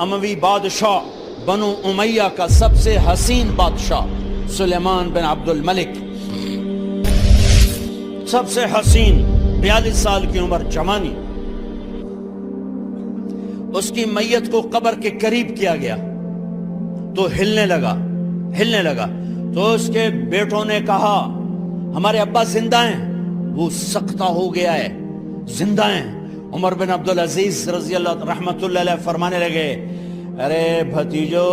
اموی بادشاہ بنو امیہ کا سب سے حسین بادشاہ سلیمان بن عبد الملک، سب سے حسین، 42 سال کی عمر، جوانی، اس کی میت کو قبر کے قریب کیا گیا تو ہلنے لگا تو اس کے بیٹوں نے کہا ہمارے ابا زندہ ہیں، وہ سختہ ہو گیا ہے، زندہ ہیں۔ عمر بن عبدالعزیز رضی اللہ رحمت اللہ علیہ فرمانے لگے ارے بھتیجو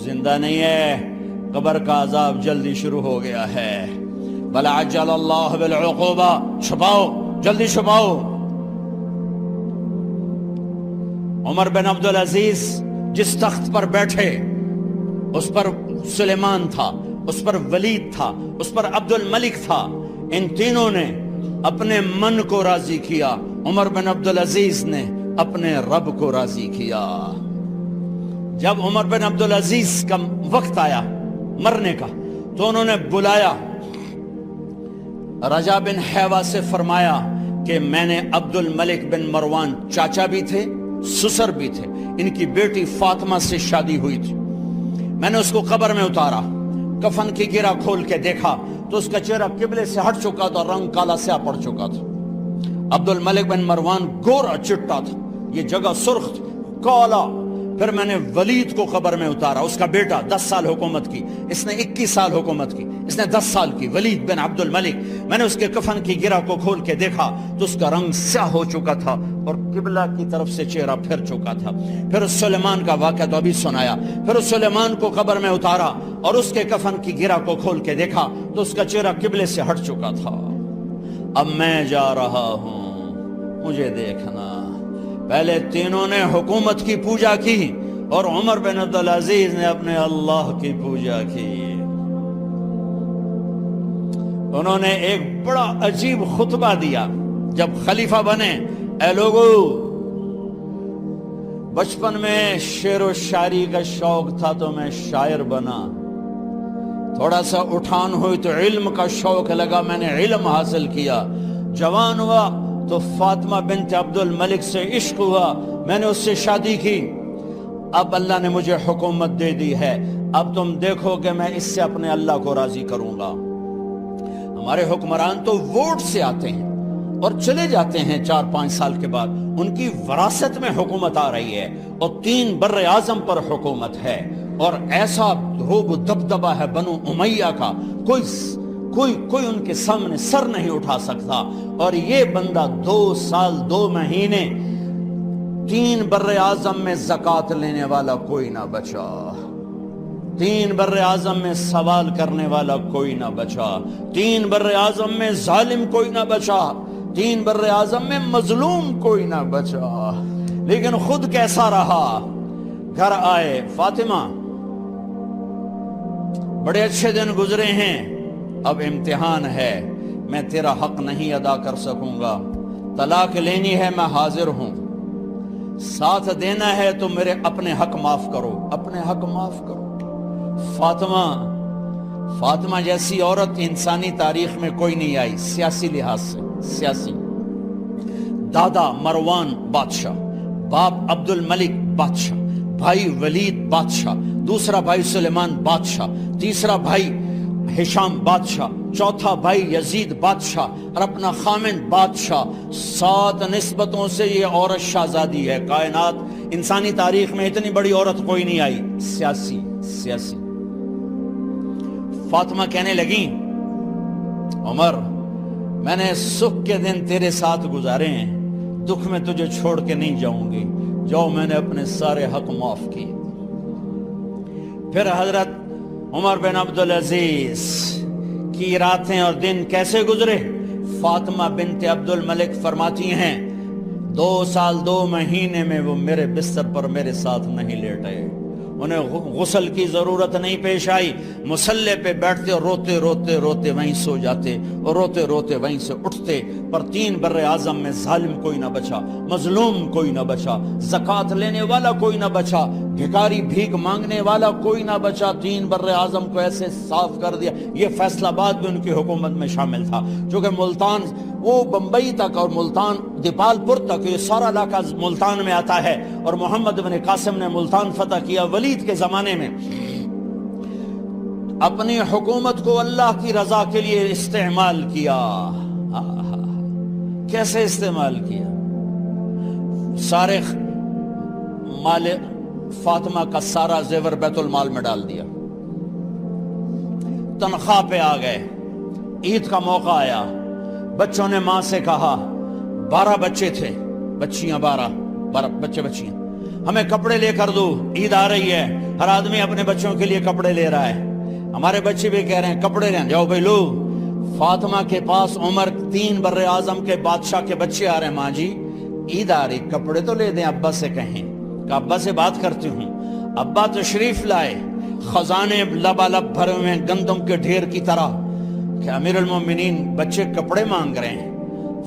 زندہ نہیں ہے، قبر کا عذاب جلدی شروع ہو گیا ہے، بل عجل اللہ بالعقوبہ، چھپاؤ، جلدی چھپاؤ۔ عمر بن عبدالعزیز جس تخت پر بیٹھے اس پر سلیمان تھا، اس پر ولید تھا، اس پر عبد الملک تھا، ان تینوں نے اپنے من کو راضی کیا، عمر بن عبدالعزیز نے اپنے رب کو راضی کیا۔ جب عمر بن عبدالعزیز کا وقت آیا مرنے کا تو انہوں نے بلایا رجا بن حیوہ سے، فرمایا کہ میں نے عبد الملک بن مروان، چاچا بھی تھے سسر بھی تھے، ان کی بیٹی فاطمہ سے شادی ہوئی تھی، میں نے اس کو قبر میں اتارا، کفن کی گرہ کھول کے دیکھا تو اس کا چہرہ قبلے سے ہٹ چکا تھا، رنگ کالا سیاہ پڑ چکا تھا۔ عبد الملک بن مروان گورا چٹا تھا، یہ جگہ سرخ تھی، کالا۔ پھر میں نے ولید کو قبر میں اتارا، اس کا بیٹا 10 سال حکومت کی، اس نے 21 سال حکومت کی، اس نے 10 سال کی، ولید بن عبد الملک۔ میں نے اس کے کفن کی گرہ کو کھول کے دیکھا تو اس کا رنگ سیاہ ہو چکا تھا اور قبلہ کی طرف سے چہرہ پھر چکا تھا۔ پھر سلیمان کا واقعہ تو ابھی سنایا، پھر سلیمان کو قبر میں اتارا اور اس کے کفن کی گرہ کو کھول کے دیکھا تو اس کا چہرہ قبلے سے ہٹ چکا تھا۔ اب میں جا رہا ہوں، مجھے دیکھنا۔ پہلے تینوں نے حکومت کی پوجا کی اور عمر بن عبدالعزیز نے اپنے اللہ کی پوجا کی۔ انہوں نے ایک بڑا عجیب خطبہ دیا جب خلیفہ بنے، اے لوگو، بچپن میں شعر و شاعری کا شوق تھا تو میں شاعر بنا، تھوڑا سا اٹھان ہوئی تو علم کا شوق لگا، میں نے علم حاصل کیا، جوان ہوا تو فاطمہ بنت عبد الملک سے عشق ہوا، میں نے اس سے شادی کی، اب اللہ نے مجھے حکومت دے دی ہے، اب تم دیکھو کہ میں اس سے اپنے اللہ کو راضی کروں گا۔ ہمارے حکمران تو ووٹ سے آتے ہیں اور چلے جاتے ہیں 4-5 سال کے بعد، ان کی وراثت میں حکومت آ رہی ہے اور 3 بر اعظم پر حکومت ہے، اور ایسا رعب و دبدبہ ہے بنو امیہ کا، کوئی ان کے سامنے سر نہیں اٹھا سکتا۔ اور یہ بندہ 2 سال 2 مہینے 3 بر اعظم میں زکوٰۃ لینے والا کوئی نہ بچا، 3 بر اعظم میں سوال کرنے والا کوئی نہ بچا، 3 بر اعظم میں ظالم کوئی نہ بچا، 3 بر اعظم میں مظلوم کوئی نہ بچا۔ لیکن خود کیسا رہا؟ گھر آئے، فاطمہ بڑے اچھے دن گزرے ہیں، اب امتحان ہے، میں تیرا حق نہیں ادا کر سکوں گا، طلاق لینی ہے میں حاضر ہوں، ساتھ دینا ہے تو میرے اپنے حق معاف کرو، اپنے حق معاف کرو۔ فاطمہ جیسی عورت انسانی تاریخ میں کوئی نہیں آئی، سیاسی لحاظ سے، سیاسی۔ دادا مروان بادشاہ، باپ عبد الملک بادشاہ، بھائی ولید بادشاہ، دوسرا بھائی سلیمان بادشاہ، تیسرا بھائی ہشام بادشاہ، چوتھا بھائی یزید بادشاہ اور اپنا خامن بادشاہ۔ 7 نسبتوں سے یہ عورت شہزادی ہے۔ کائنات انسانی تاریخ میں اتنی بڑی عورت کوئی نہیں آئی، سیاسی۔ فاطمہ کہنے لگیں عمر، میں نے سکھ کے دن تیرے ساتھ گزارے ہیں، دکھ میں تجھے چھوڑ کے نہیں جاؤں گی، جاؤ میں نے اپنے سارے حق معاف کیے۔ پھر حضرت عمر بن عبدالعزیز کی راتیں اور دن کیسے گزرے؟ فاطمہ بنت عبد الملک فرماتی ہیں 2 سال 2 مہینے میں وہ میرے بستر پر میرے ساتھ نہیں لیٹے، انہیں غسل کی ضرورت نہیں پیش آئی، مصلے پہ بیٹھتے اور روتے وہیں سو جاتے اور روتے وہیں سے اٹھتے۔ پر 3 بر اعظم میں ظالم کوئی نہ بچا، مظلوم کوئی نہ بچا، زکوٰۃ لینے والا کوئی نہ بچا، بھکاری بھیک مانگنے والا کوئی نہ بچا، 3 بر اعظم کو ایسے صاف کر دیا۔ یہ فیصل آباد بھی ان کی حکومت میں شامل تھا، چونکہ ملتان وہ بمبئی تک اور ملتان دیپال پور تک یہ سارا علاقہ ملتان میں آتا ہے، اور محمد بن قاسم نے ملتان فتح کیا ولید کے زمانے میں۔ اپنی حکومت کو اللہ کی رضا کے لیے استعمال کیا۔ کیسے استعمال کیا؟ سارے مال فاطمہ کا سارا زیور بیت المال میں ڈال دیا، تنخواہ پہ آ گئے، عید کا موقع آیا، بچوں نے ماں سے کہا، 12 بچے تھے، بچیاں 12 بچے بچیاں، ہمیں کپڑے لے کر دو، عید آ رہی ہے، ہر آدمی اپنے بچوں کے لیے کپڑے لے رہا ہے، ہمارے بچے بھی کہہ رہے ہیں کپڑے لیں، جاؤ بھائی لو۔ فاطمہ کے پاس عمر 3 بر اعظم کے بادشاہ کے بچے آ رہے ہیں، ماں جی عید آ رہی، کپڑے تو لے دیں، ابا سے کہیں کہ ابا سے بات کرتی ہوں۔ ابا تشریف لائے، خزانے لبالب بھرے ہوئے گندم کے ڈھیر کی طرح، کہ امیر المومنین بچے کپڑے مانگ رہے ہیں۔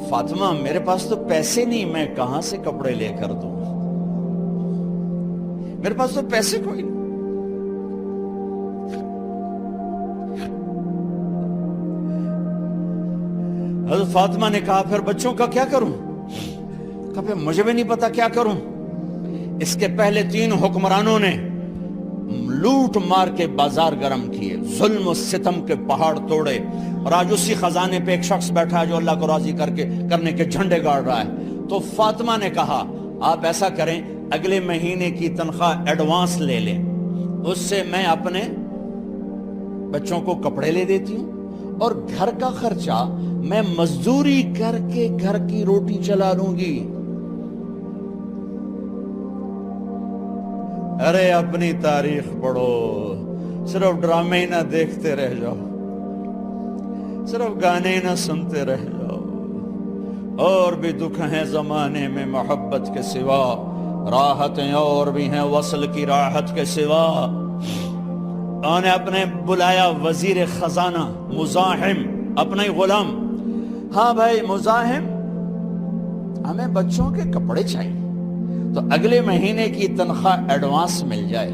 فاطمہ میرے پاس تو پیسے نہیں، میں کہاں سے کپڑے لے کر دوں، میرے پاس تو پیسے کوئی نہیں۔ حضرت فاطمہ نے کہا پھر بچوں کا کیا کروں؟ کہا پھر مجھے بھی نہیں پتا کیا کروں۔ اس کے پہلے 3 حکمرانوں نے لوٹ مار کے بازار گرم کیے، ظلم و ستم کے پہاڑ توڑے، اور آج اسی خزانے پہ ایک شخص بیٹھا ہے جو اللہ کو راضی کرنے کے جھنڈے گاڑ رہا ہے۔ تو فاطمہ نے کہا آپ ایسا کریں، اگلے مہینے کی تنخواہ ایڈوانس لے لیں، اس سے میں اپنے بچوں کو کپڑے لے دیتی ہوں، اور گھر کا خرچہ میں مزدوری کر کے گھر کی روٹی چلا لوں گی۔ ارے اپنی تاریخ پڑھو، صرف ڈرامے ہی نہ دیکھتے رہ جاؤ، صرف گانے ہی نہ سنتے رہ جاؤ، اور بھی دکھ ہیں زمانے میں محبت کے سوا، راحتیں اور بھی ہیں وصل کی راحت کے سوا۔ انہوں نے اپنے بلایا وزیر خزانہ مزاحم، اپنا ہی غلام، ہاں بھائی مزاحم ہمیں بچوں کے کپڑے چاہیے، تو اگلے مہینے کی تنخواہ ایڈوانس مل جائے۔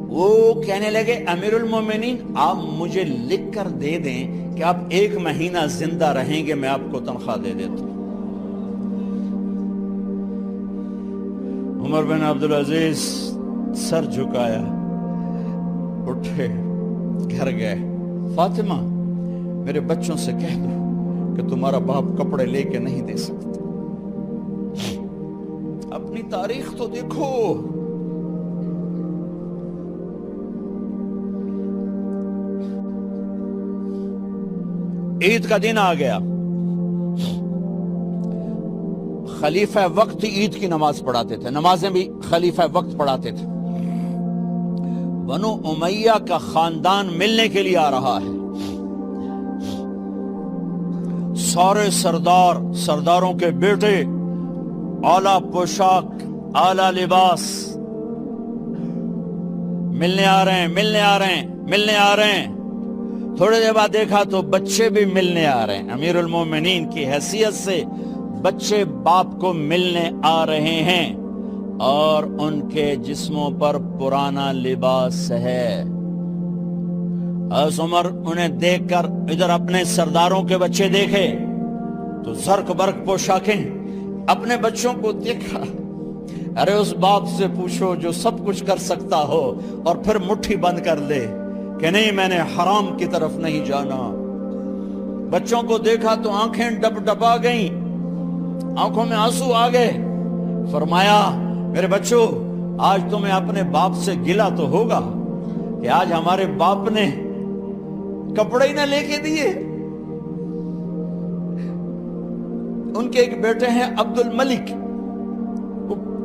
وہ کہنے لگے امیر المومنین آپ مجھے لکھ کر دے دیں کہ آپ 1 مہینہ زندہ رہیں گے، میں آپ کو تنخواہ دے دیتا ہوں۔ عمر بن عبدالعزیز سر جھکایا، اٹھے، گھر گئے، فاطمہ میرے بچوں سے کہہ دو کہ تمہارا باپ کپڑے لے کے نہیں دے سکتا۔ اپنی تاریخ تو دیکھو، عید کا دن آ گیا، خلیفہ وقت عید کی نماز پڑھاتے تھے، نمازیں بھی خلیفہ وقت پڑھاتے تھے۔ بنو امیہ کا خاندان ملنے کے لیے آ رہا ہے، سارے سرداروں کے بیٹے اعلیٰ پوشاک، اعلیٰ لباس، ملنے آ رہے ہیں۔ تھوڑے دیر بعد دیکھا تو بچے بھی ملنے آ رہے ہیں، امیر المومنین کی حیثیت سے بچے باپ کو ملنے آ رہے ہیں، اور ان کے جسموں پر پرانا لباس ہے۔ حضرت عمر انہیں دیکھ کر ادھر اپنے سرداروں کے بچے دیکھے تو زرق برق پوشاکیں، اپنے بچوں کو دیکھا۔ ارے اس باپ سے پوچھو جو سب کچھ کر سکتا ہو اور پھر مٹھی بند کر دے کہ نہیں میں نے حرام کی طرف نہیں جانا۔ بچوں کو دیکھا تو آنکھیں ڈب ڈبا گئیں، آنکھوں میں آنسو آ گئے۔ فرمایا میرے بچوں آج تمہیں اپنے باپ سے گلہ تو ہوگا کہ آج ہمارے باپ نے کپڑے ہی نہ لے کے دیے۔ ان کے ایک بیٹے ہیں عبد الملک،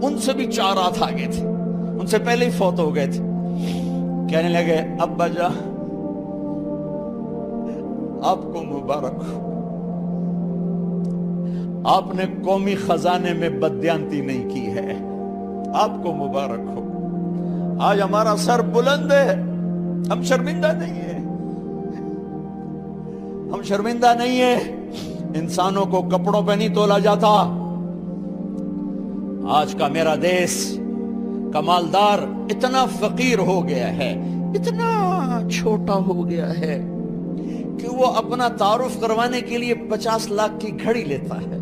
ان سے بھی 4 ہاتھ آگے تھے، ان سے پہلے ہی فوت ہو گئے تھے۔ کہنے لگے ابا جان آپ کو مبارک ہو، آپ نے قومی خزانے میں بددیانتی نہیں کی ہے، آپ کو مبارک ہو۔ آج ہمارا سر بلند ہے، ہم شرمندہ نہیں ہیں، ہم شرمندہ نہیں ہیں۔ انسانوں کو کپڑوں پہ نہیں تولا جاتا، آج کا میرا دیس کا مالدار اتنا فقیر ہو گیا ہے، اتنا چھوٹا ہو گیا ہے کہ وہ اپنا تعارف کروانے کے لیے 50 لاکھ کی گھڑی لیتا ہے،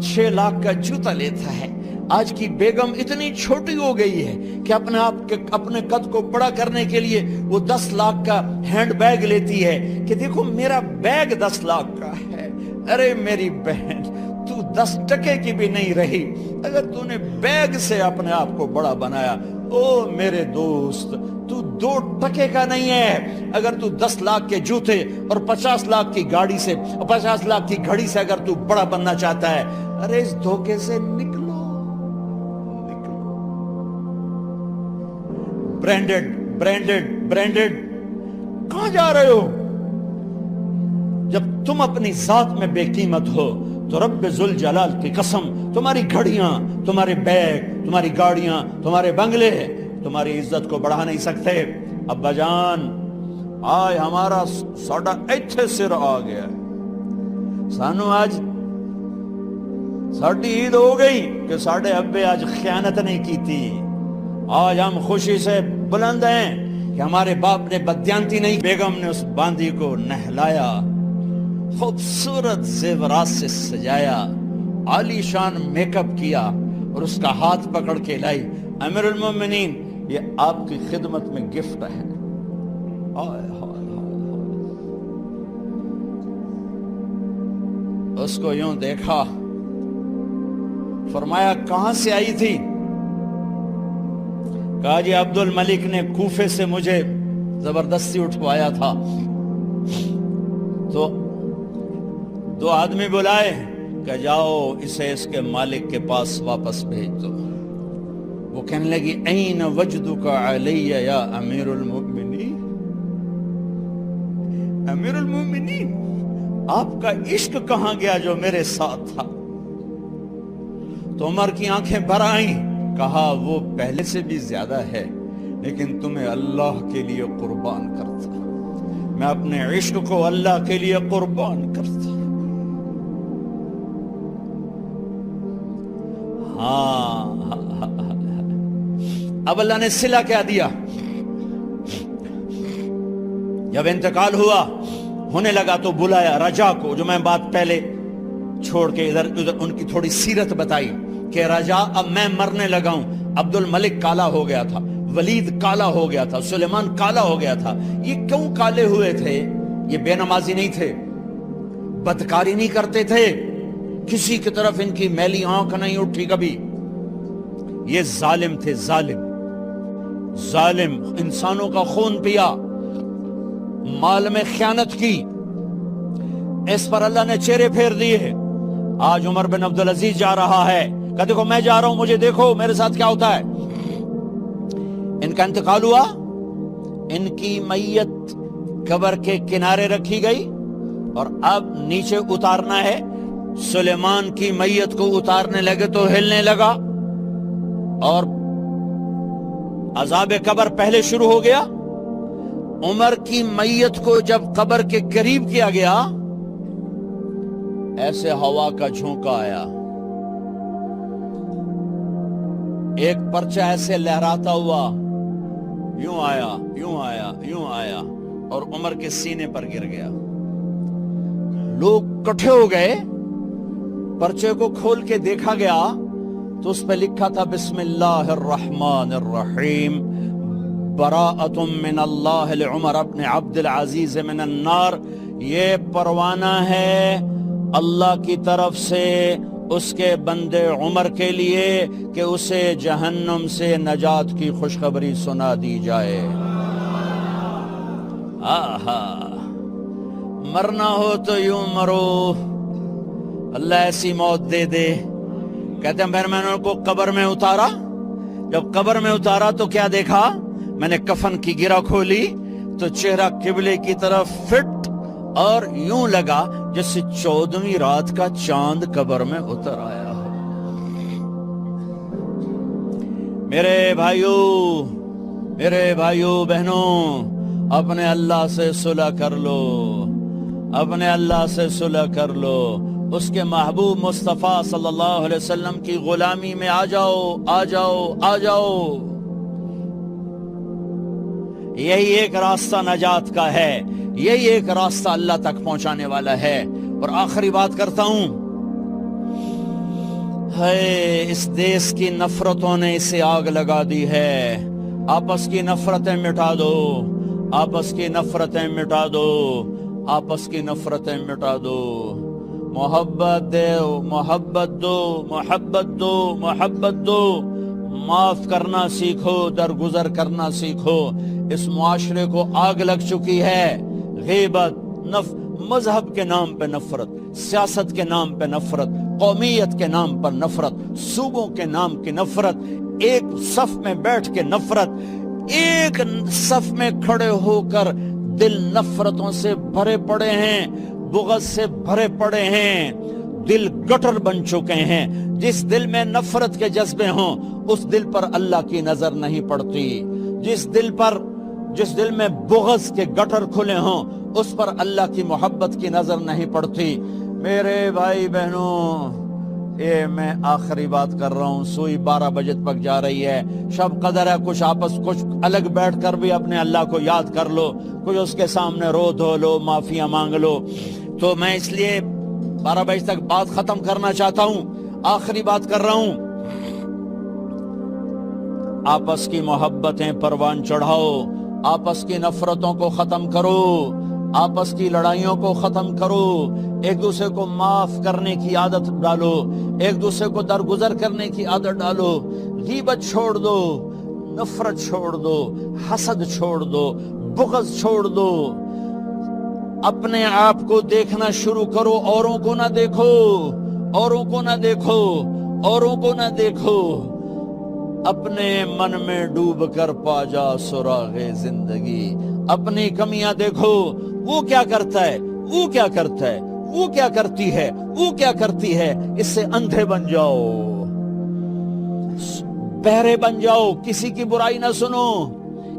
6 لاکھ کا جوتا لیتا ہے۔ آج کی بیگم اتنی چھوٹی ہو گئی ہے کہ اپنے قد کو بڑا کرنے کے لیے وہ 10 لاکھ کا ہینڈ بیگ لیتی ہے کہ دیکھو میرا بیگ 10 لاکھ کا ہے۔ ارے میری بہن، تو 10 ٹکے کی بھی نہیں رہی اگر تو نے بیگ سے اپنے آپ کو بڑا بنایا۔ او میرے دوست، تو 2 ٹکے کا نہیں ہے اگر تو 10 لاکھ کے جوتے اور 50 لاکھ کی گاڑی سے اور 50 لاکھ کی گھڑی سے اگر تو بڑا بننا چاہتا ہے۔ ارے اس دھوکے سے نکلو۔ برینڈڈ کہاں جا رہے ہو؟ جب تم اپنی ذات میں بے قیمت ہو تو رب ذوالجلال کی قسم، تمہاری گھڑیاں، تمہارے بیگ، تمہاری گاڑیاں، تمہارے بنگلے تمہاری عزت کو بڑھا نہیں سکتے۔ ابا جان، آج ہمارا ساڑا ایتھے سر آ گیا، سانو آج ساڑی عید ہو گئی کہ ساڑے ابے آج خیانت نہیں کی تھی۔ آج ہم خوشی سے بلند ہیں کہ ہمارے باپ نے بددیانتی نہیں۔ بیگم نے اس باندی کو نہلایا، خوبصورت زیورات سے سجایا، عالی شان میک اپ کیا اور اس کا ہاتھ پکڑ کے لائی۔ امیر المومنین، یہ آپ کی خدمت میں گفٹ ہے۔ اس کو یوں دیکھا، فرمایا کہاں سے آئی تھی؟ کہا جی عبد الملک نے کوفے سے مجھے زبردستی اٹھوایا تھا۔ تو 2 آدمی بلائے کہ جاؤ اسے اس کے مالک کے پاس واپس بھیج دو۔ وہ کہنے لگی این وجدک علی یا امیر المؤمنین، امیر المؤمنین آپ کا عشق کہاں گیا جو میرے ساتھ تھا؟ تو عمر کی آنکھیں بھر آئیں، کہا وہ پہلے سے بھی زیادہ ہے لیکن تمہیں اللہ کے لیے قربان کرتا، میں اپنے عشق کو اللہ کے لیے قربان کرتا۔ ہاں اب اللہ نے صلہ کیا دیا؟ جب انتقال ہونے لگا تو بلایا رجا کو، جو میں بات پہلے چھوڑ کے ادھر ان کی تھوڑی سیرت بتائی کہ رجا اب میں مرنے لگا ہوں۔ عبد الملک کالا ہو گیا تھا، ولید کالا ہو گیا تھا، سلیمان کالا ہو گیا تھا۔ یہ کیوں کالے ہوئے تھے؟ یہ بے نمازی نہیں تھے، بدکاری نہیں کرتے تھے، کسی کی طرف ان کی میلی آنکھ نہیں اٹھی کبھی۔ یہ ظالم تھے، ظالم انسانوں کا خون پیا، مال میں خیانت کی، اس پر اللہ نے چہرے پھیر دیے۔ آج عمر بن عبدالعزیز جا رہا ہے کہ دیکھو میں جا رہا ہوں، مجھے دیکھو میرے ساتھ کیا ہوتا ہے۔ ان کا انتقال ہوا، ان کی میت قبر کے کنارے رکھی گئی اور اب نیچے اتارنا ہے۔ سلیمان کی میت کو اتارنے لگے تو ہلنے لگا اور عذاب قبر پہلے شروع ہو گیا۔ عمر کی میت کو جب قبر کے قریب کیا گیا، ایسے ہوا کا جھونکا آیا، ایک پرچہ ایسے لہراتا ہوا یوں آیا، یوں آیا، یوں آیا اور عمر کے سینے پر گر گیا۔ لوگ کٹھے ہو گئے، پرچے کو کھول کے دیکھا گیا تو اس پہ لکھا تھا بسم اللہ الرحمن الرحیم، براءۃ من اللہ لعمر بن عبد العزیز من النار۔ یہ پروانہ ہے اللہ کی طرف سے اس کے بندے عمر کے لیے کہ اسے جہنم سے نجات کی خوشخبری سنا دی جائے۔ آہا، مرنا ہو تو یوں مرو، اللہ ایسی موت دے دے۔ کہتے ہیں پھر میں نے ان کو قبر میں اتارا، جب قبر میں اتارا تو کیا دیکھا؟ میں نے کفن کی گرہ کھولی تو چہرہ قبلے کی طرف فٹ اور یوں لگا جیسے 14ویں رات کا چاند قبر میں اتر آیا ہو۔ میرے بھائیوں بہنوں، اپنے اللہ سے صلح کر لو، اپنے اللہ سے صلح کر لو۔ اس کے محبوب مصطفیٰ صلی اللہ علیہ وسلم کی غلامی میں آ جاؤ، آ جاؤ، آ جاؤ۔ یہی ایک راستہ نجات کا ہے، یہی ایک راستہ اللہ تک پہنچانے والا ہے۔ اور آخری بات کرتا ہوں، اس دیس کی نفرتوں نے اسے آگ لگا دی ہے۔ آپس کی نفرتیں مٹا دو، آپس کی نفرتیں مٹا دو، آپس کی نفرتیں مٹا دو۔ محبت دو، محبت دو، محبت دو، محبت دو۔ معاف کرنا سیکھو، درگزر کرنا سیکھو۔ اس معاشرے کو آگ لگ چکی ہے، غیبت، مذہب کے نام پہ نفرت، سیاست کے نام پہ نفرت، قومیت کے نام پر نفرت، صوبوں کے نام کی نفرت، ایک صف میں بیٹھ کے نفرت، ایک صف میں کھڑے ہو کر دل نفرتوں سے بھرے پڑے ہیں، بغض سے بھرے پڑے ہیں، دل گٹر بن چکے ہیں۔ جس دل میں نفرت کے جذبے ہوں اس دل پر اللہ کی نظر نہیں پڑتی، جس دل میں بغض کے گٹر کھلے ہوں اس پر اللہ کی محبت کی نظر نہیں پڑتی۔ میرے بھائی بہنوں، یہ میں آخری بات کر رہا ہوں، سوئی 12 بجے تک جا رہی ہے، شب قدر ہے، کچھ الگ بیٹھ کر بھی اپنے اللہ کو یاد کر لو، کچھ اس کے سامنے رو دھو لو، معافیاں مانگ لو۔ تو میں اس لیے 12 بجے تک بات ختم کرنا چاہتا ہوں، آخری بات کر رہا ہوں، آپس کی محبتیں پروان چڑھاؤ، آپس کی نفرتوں کو ختم کرو، آپس کی لڑائیوں کو ختم کرو، ایک دوسرے کو معاف کرنے کی عادت ڈالو، ایک دوسرے کو درگزر کرنے کی عادت ڈالو، غیبت چھوڑ دو، نفرت چھوڑ دو، حسد چھوڑ دو، بغض چھوڑ دو۔ اپنے آپ کو دیکھنا شروع کرو، اوروں کو نہ دیکھو، اوروں کو نہ دیکھو، اوروں کو نہ دیکھو۔ اپنے من میں ڈوب کر پا جا سراغ زندگی۔ اپنی کمیاں دیکھو، وہ کیا کرتا ہے، وہ کیا کرتا ہے، وہ کیا کرتی ہے، وہ کیا کرتی ہے، اس سے اندھے بن جاؤ، بہرے بن جاؤ، کسی کی برائی نہ سنو،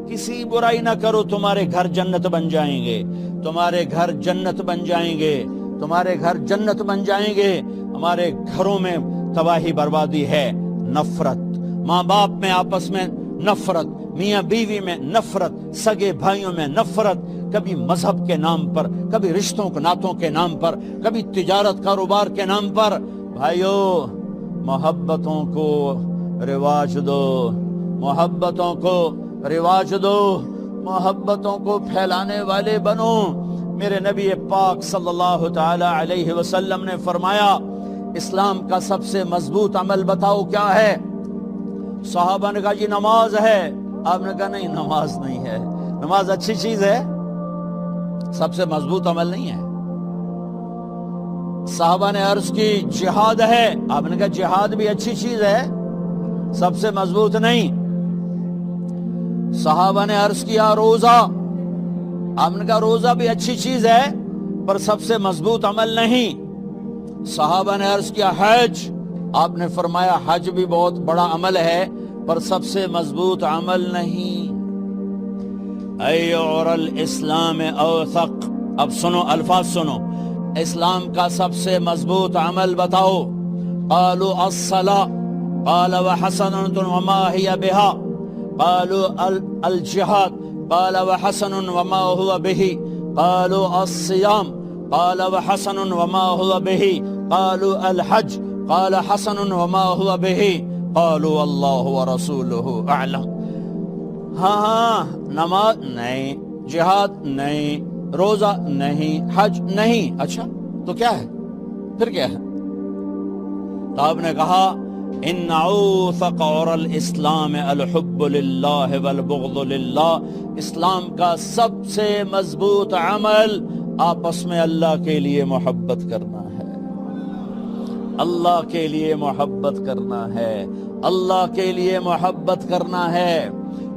کسی برائی نہ کرو، تمہارے گھر جنت بن جائیں گے، تمہارے گھر جنت بن جائیں گے، تمہارے گھر جنت بن جائیں گے۔ ہمارے گھروں میں تباہی بربادی ہے، نفرت، ماں باپ میں آپس میں نفرت، میاں بیوی میں نفرت، سگے بھائیوں میں نفرت، کبھی مذہب کے نام پر، کبھی رشتوں کو ناتوں کے نام پر، کبھی تجارت کاروبار کے نام پر۔ بھائیو، محبتوں کو رواج دو، محبتوں کو رواج دو، محبتوں کو پھیلانے والے بنو۔ میرے نبی پاک صلی اللہ تعالی علیہ وسلم نے فرمایا، اسلام کا سب سے مضبوط عمل بتاؤ کیا ہے؟ صحابہ نے کہا جی نماز ہے۔ آپ نے کہا نہیں، نماز نہیں ہے، نماز اچھی چیز ہے، سب سے مضبوط عمل نہیں ہے۔ صحابہ نے عرض کی جہاد ہے۔ آپ نے کہا جہاد بھی اچھی چیز ہے، سب سے مضبوط نہیں۔ صحابہ نے عرض کیا روزہ۔ آپ نے کہا روزہ بھی اچھی چیز ہے پر سب سے مضبوط عمل نہیں۔ صحابہ نے عرض کیا حج۔ آپ نے فرمایا حج بھی بہت بڑا عمل ہے پر سب سے مضبوط عمل نہیں۔ ایعر الاسلام اوثق۔ اب سنو، الفاظ سنو، اسلام کا سب سے مضبوط عمل بتاؤ۔ قالوا الصلاة قال وحسن وما هي بها، قالوا الجهاد قال وحسن وما هو به، قالوا الصيام قال وحسن وما هو به، قالوا الحج قال حسن وما هو به، قالوا اللہ ورسولہ اعلم۔ ہاں، نماز نہیں، جہاد نہیں، روزہ نہیں، حج نہیں، اچھا تو کیا ہے؟ پھر کیا ہے؟ تو آپ نے کہا ان اوثق عور الاسلام الحب للہ والبغض للہ۔ اسلام کا سب سے مضبوط عمل آپس میں اللہ کے لیے محبت کرنا ہے، اللہ کے لیے محبت کرنا ہے، اللہ کے لیے محبت کرنا ہے،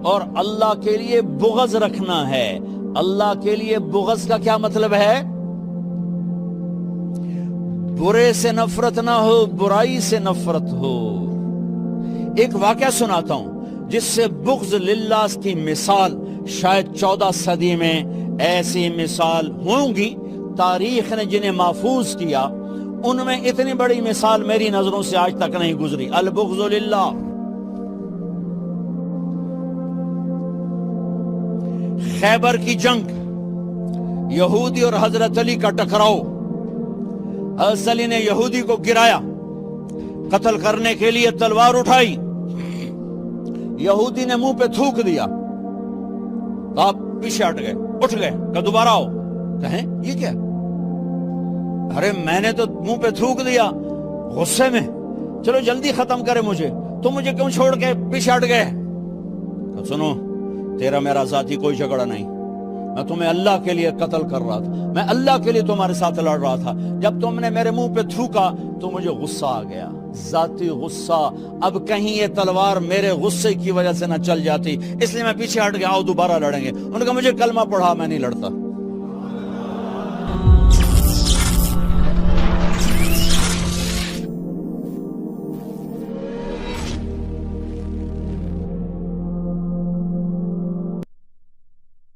اور اللہ کے لیے بغض رکھنا ہے۔ اللہ کے لیے بغض کا کیا مطلب ہے؟ برے سے نفرت نہ ہو، برائی سے نفرت ہو۔ ایک واقعہ سناتا ہوں جس سے بغض للہ کی مثال شاید 14 صدی میں ایسی مثال ہوں گی، تاریخ نے جنہیں محفوظ کیا ان میں اتنی بڑی مثال میری نظروں سے آج تک نہیں گزری. البغض للہ. خیبر کی جنگ، یہودی اور حضرت علی کا ٹکراؤ. حضرت علی نے یہودی کو گرایا، قتل کرنے کے لیے تلوار اٹھائی، یہودی نے منہ پہ تھوک دیا تو آپ پیچھے ہٹ گئے، اٹھ گئے کہ دوبارہ آؤ. کہیں یہ کیا؟ ارے میں نے تو منہ پہ تھوک دیا غصے میں، چلو جلدی ختم کرے مجھے، تو مجھے کیوں چھوڑ کے پیچھے ہٹ گئے؟ تو سنو، تیرا میرا ذاتی کوئی جھگڑا نہیں، میں تمہیں اللہ کے لیے قتل کر رہا تھا، میں اللہ کے لیے تمہارے ساتھ لڑ رہا تھا. جب تم نے میرے منہ پہ تھوکا تو مجھے غصہ آ گیا، ذاتی غصہ. اب کہیں یہ تلوار میرے غصے کی وجہ سے نہ چل جاتی، اس لیے میں پیچھے ہٹ گیا. آؤ دوبارہ لڑیں گے. انہوں نے کہا مجھے کلمہ پڑھا، میں نہیں لڑتا.